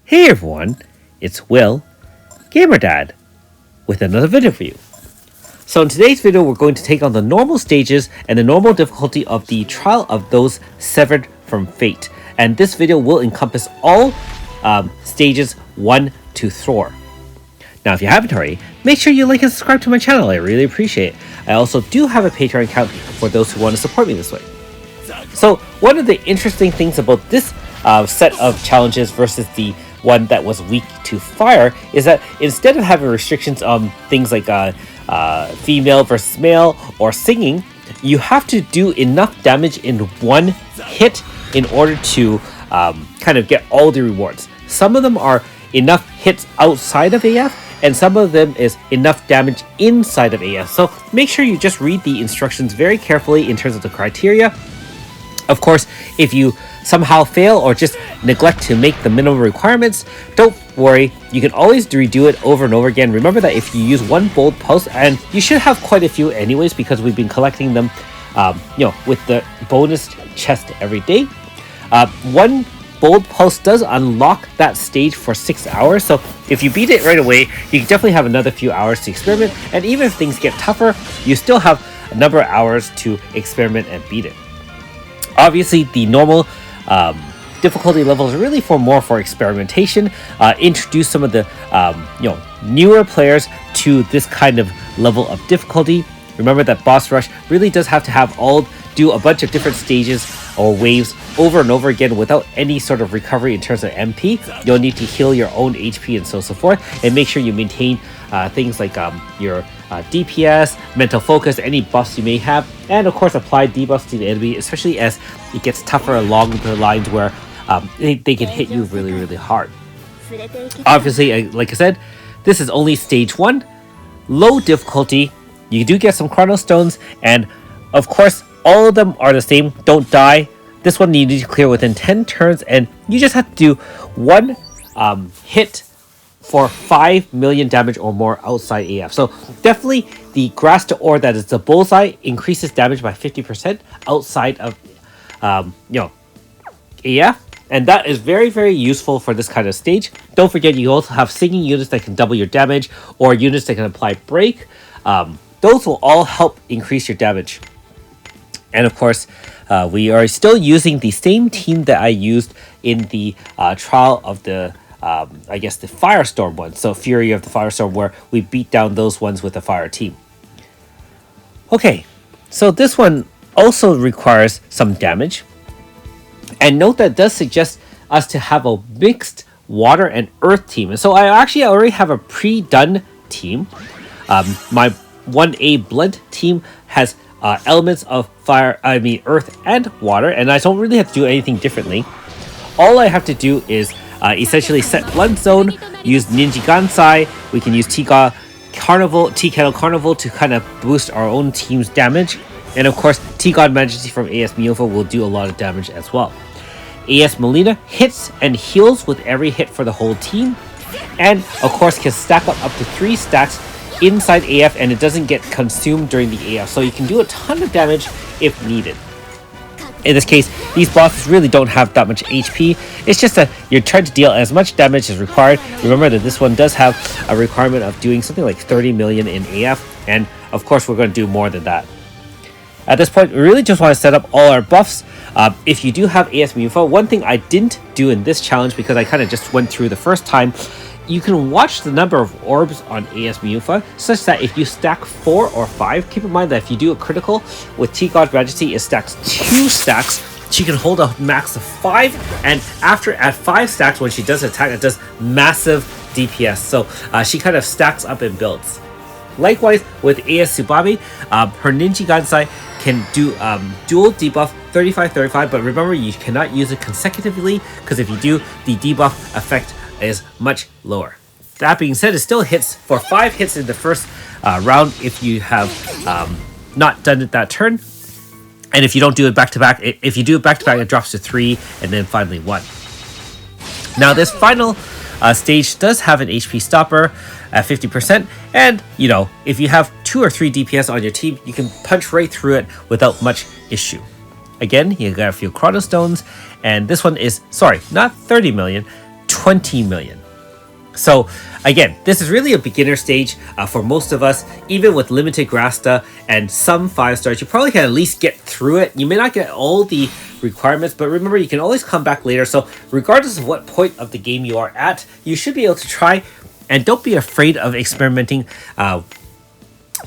Hey everyone, it's Will, Gamer Dad, with another video for you. So in today's video, we're going to take on the normal stages and the normal difficulty of the Trial of Those Severed from Fate. And this video will encompass all stages 1 to 4. Now, if you haven't already, make sure you like and subscribe to my channel. I really appreciate it. I also do have a Patreon account for those who want to support me this way. So one of the interesting things about this set of challenges versus the one that was weak to fire is that instead of having restrictions on things like female versus male or singing, you have to do enough damage in one hit in order to kind of get all the rewards. Some of them are enough hits outside of AF, and some of them is enough damage inside of AF. So make sure you just read the instructions very carefully in terms of the criteria. Of course, if you somehow fail or just neglect to make the minimum requirements, don't worry, you can always redo it over and over again. Remember that if you use one bold pulse, and you should have quite a few anyways because we've been collecting them with the bonus chest every day. One bold pulse does unlock that stage for 6 hours, so if you beat it right away, you can definitely have another few hours to experiment, and even if things get tougher, you still have a number of hours to experiment and beat it. Obviously, the normal difficulty levels are really more for experimentation. Introduce some of the newer players to this kind of level of difficulty. Remember that boss rush really does have to do a bunch of different stages or waves over and over again without any sort of recovery in terms of MP. You'll need to heal your own HP and so forth, and make sure you maintain things like your DPS, mental focus, any buffs you may have, and of course apply debuffs to the enemy, especially as it gets tougher along the lines where they can hit you really hard. Obviously, like I said, this is only stage 1, low difficulty. You do get some chrono stones, and of course all of them are the same. Don't die. This one you need to clear within 10 turns, and you just have to do one hit for 5 million damage or more outside AF. So definitely the grass to ore that is the bullseye increases damage by 50% outside of AF, and that is very useful for this kind of stage. Don't forget, you also have singing units that can double your damage, or units that can apply break. Those will all help increase your damage. And of course, we are still using the same team that I used in the trial of the I guess the Firestorm one, so Fury of the Firestorm, where we beat down those ones with a fire team. Okay, so this one also requires some damage, and note that it does suggest us to have a mixed water and earth team. And so I already have a pre-done team. My 1A Blunt team has elements of earth and water, and I don't really have to do anything differently. All I have to do is essentially set Blunt Zone, use Ninja Gansai. We can use Tea Kettle Carnival to kind of boost our own team's damage. And of course, Tea God Majesty from AS Miofa will do a lot of damage as well. AS Melina hits and heals with every hit for the whole team. And of course, can stack up to 3 stacks inside AF, and it doesn't get consumed during the AF. So you can do a ton of damage if needed. In this case, these bosses really don't have that much HP. It's just that you're trying to deal as much damage as required. Remember that this one does have a requirement of doing something like 30 million in AF, and of course we're going to do more than that. At this point, we really just want to set up all our buffs. If you do have AS Mufa, one thing I didn't do in this challenge, because I kind of just went through the first time, you can watch the number of orbs on AS Mufa, such that if you stack 4 or 5, keep in mind that if you do a critical with Tea God Majesty, it stacks 2 stacks. She can hold a max of 5, and at 5 stacks, when she does attack, it does massive DPS. So she kind of stacks up and builds. Likewise, with AS Tsubame, her Ninja Gansai can do dual debuff 35-35, but remember, you cannot use it consecutively, because if you do, the debuff effect is much lower. That being said, it still hits for 5 hits in the first round if you have not done it that turn. And if you don't do it back to back, if you do it back to back, it drops to 3 and then finally 1. Now, this final stage does have an HP stopper at 50%, and if you have 2 or 3 DPS on your team, you can punch right through it without much issue. Again, you got a few chrono stones, and this one is, sorry, not 30 million, 20 million. So again, this is really a beginner stage for most of us. Even with limited Grasta and some 5 stars, you probably can at least get through it. You may not get all the requirements, but remember, you can always come back later. So regardless of what point of the game you are at, you should be able to try, and don't be afraid of experimenting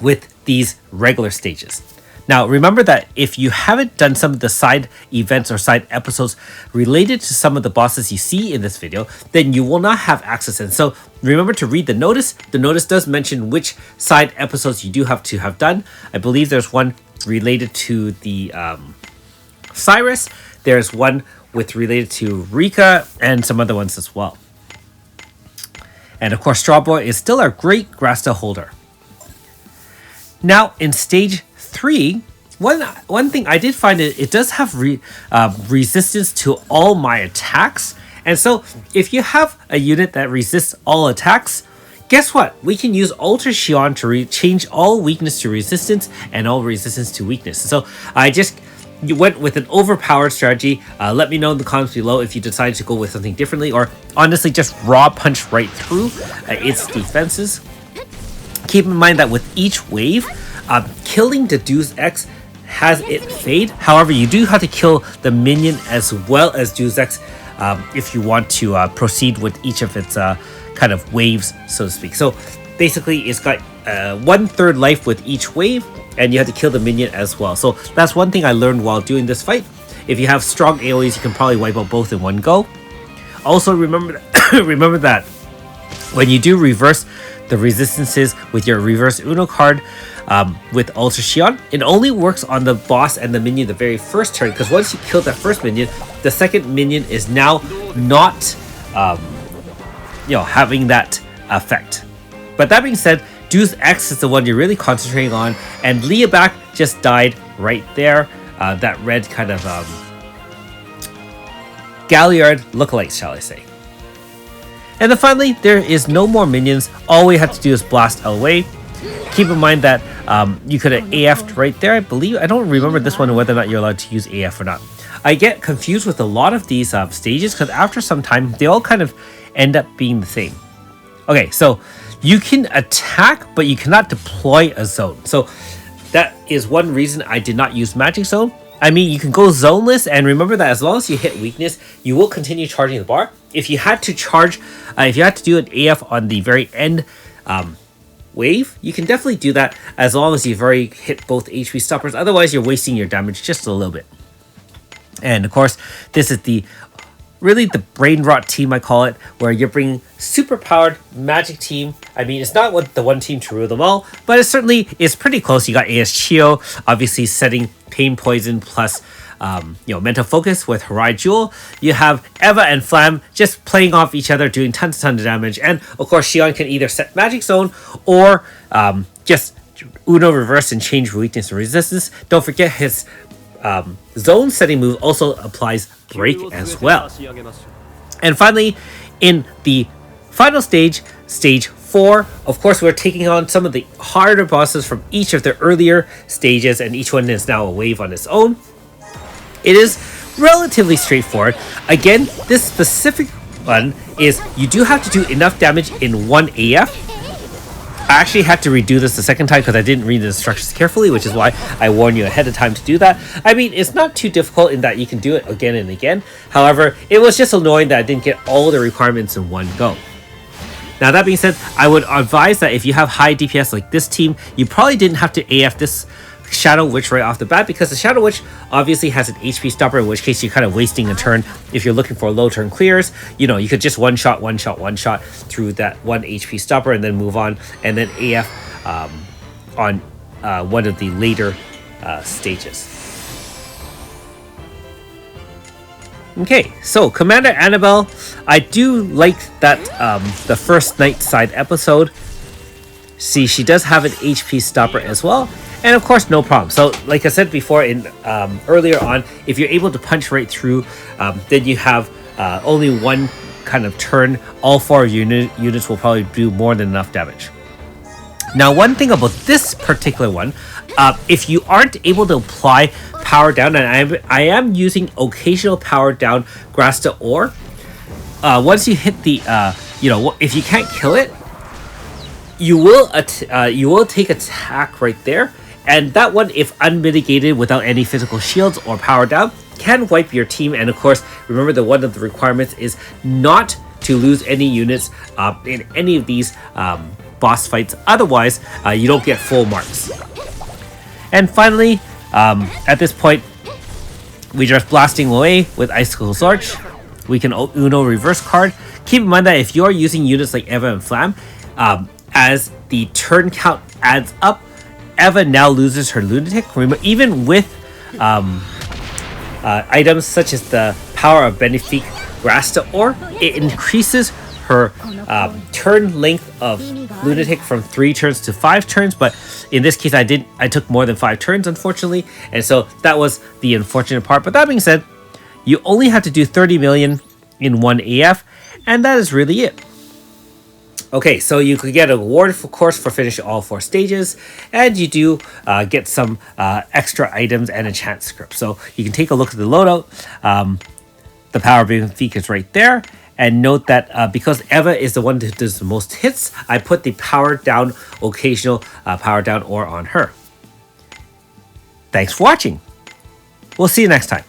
with these regular stages. Now, remember that if you haven't done some of the side events or side episodes related to some of the bosses you see in this video, then you will not have access. And so remember to read the notice. The notice does mention which side episodes you do have to have done. I believe there's one related to the Cyrus. There's one related to Rika and some other ones as well. And of course, Straw Boy is still our great Grasta holder. Now, in stage 3, one thing I did find it does have resistance to all my attacks. And so if you have a unit that resists all attacks, guess what? We can use Alter Xion to change all weakness to resistance and all resistance to weakness. So I just went with an overpowered strategy. Let me know in the comments below if you decide to go with something differently, or honestly just raw punch right through its defenses. Keep in mind that with each wave, killing the Deus Ex has it fade. However, you do have to kill the minion as well as Deus Ex if you want to proceed with each of its kind of waves, so to speak. So basically, it's got 1/3 life with each wave, and you have to kill the minion as well. So that's one thing I learned while doing this fight. If you have strong AoEs, you can probably wipe out both in one go. Also, remember remember that when you do reverse the resistances with your reverse Uno card with Alter Xion, it only works on the boss and the minion the very first turn, because once you kill that first minion, the second minion is now not having that effect. But that being said, Deus Ex is the one you're really concentrating on, and Liabac just died right there. That red kind of Galliard lookalike, shall I say. And then finally, there is no more minions. All we have to do is blast away. Keep in mind that you could have AF'd right there, I believe. I don't remember this one, whether or not you're allowed to use AF or not. I get confused with a lot of these stages, because after some time, they all kind of end up being the same. Okay, so you can attack, but you cannot deploy a zone. So that is one reason I did not use Magic Zone. I mean, you can go zoneless, and remember that as long as you hit weakness, you will continue charging the bar. If you had to charge, if you had to do an AF on the very end wave, you can definitely do that as long as you've already hit both HP stoppers. Otherwise, you're wasting your damage just a little bit. And of course, this is really the brain rot team, I call it, where you're bringing super powered magic team. I mean, it's not the one team to rule them all, but it certainly is pretty close. You got AS Chio, obviously setting pain poison plus mental focus with Harai Jewel. You have Eva and Flam just playing off each other, doing tons of damage. And of course, Xion can either set Magic Zone or just Uno reverse and change weakness and resistance. Don't forget his zone setting move also applies break as well. And finally, in the final stage, stage 4, of course, we're taking on some of the harder bosses from each of the earlier stages, and each one is now a wave on its own. It is relatively straightforward. Again, this specific one is you do have to do enough damage in one AF. I actually had to redo this the second time because I didn't read the instructions carefully, which is why I warned you ahead of time to do that. I mean, it's not too difficult in that you can do it again and again. However, it was just annoying that I didn't get all the requirements in one go. Now, that being said, I would advise that if you have high DPS like this team, you probably didn't have to AF this Shadow Witch right off the bat, because the Shadow Witch obviously has an HP stopper, in which case you're kind of wasting a turn. If you're looking for low turn clears, you could just one shot through that one HP stopper and then move on, and then AF on one of the later stages. Okay, so Commander Annabelle, I do like that the first night side episode. See, she does have an HP stopper as well. And of course, no problem. So like I said before in earlier on, if you're able to punch right through, then you have only one kind of turn. All 4 units will probably do more than enough damage. Now, one thing about this particular one, if you aren't able to apply power down, and I am using occasional power down Grasta ore, once you hit the, if you can't kill it, you will take attack right there, and that one, if unmitigated without any physical shields or power down, can wipe your team. And of course, remember that one of the requirements is not to lose any units in any of these boss fights. Otherwise, you don't get full marks. And finally, at this point, we just blasting away with Icicle Arch. We can Uno reverse card. Keep in mind that if you're using units like Eva and Flam, as the turn count adds up, Eva now loses her Lunatic. Even with items such as the Power of Benefic Grasta Ore, it increases her turn length of Lunatic from 3 turns to 5 turns, but in this case I took more than 5 turns, unfortunately, and so that was the unfortunate part. But that being said, you only have to do 30 million in 1 AF, and that is really it. Okay, so you could get an award, of course, for finishing all 4 stages, and you do get some extra items and a chance script. So you can take a look at the loadout. The Power of Benefic is right there. And note that because Eva is the one that does the most hits, I put the power down occasional power down ore on her. Thanks for watching. We'll see you next time.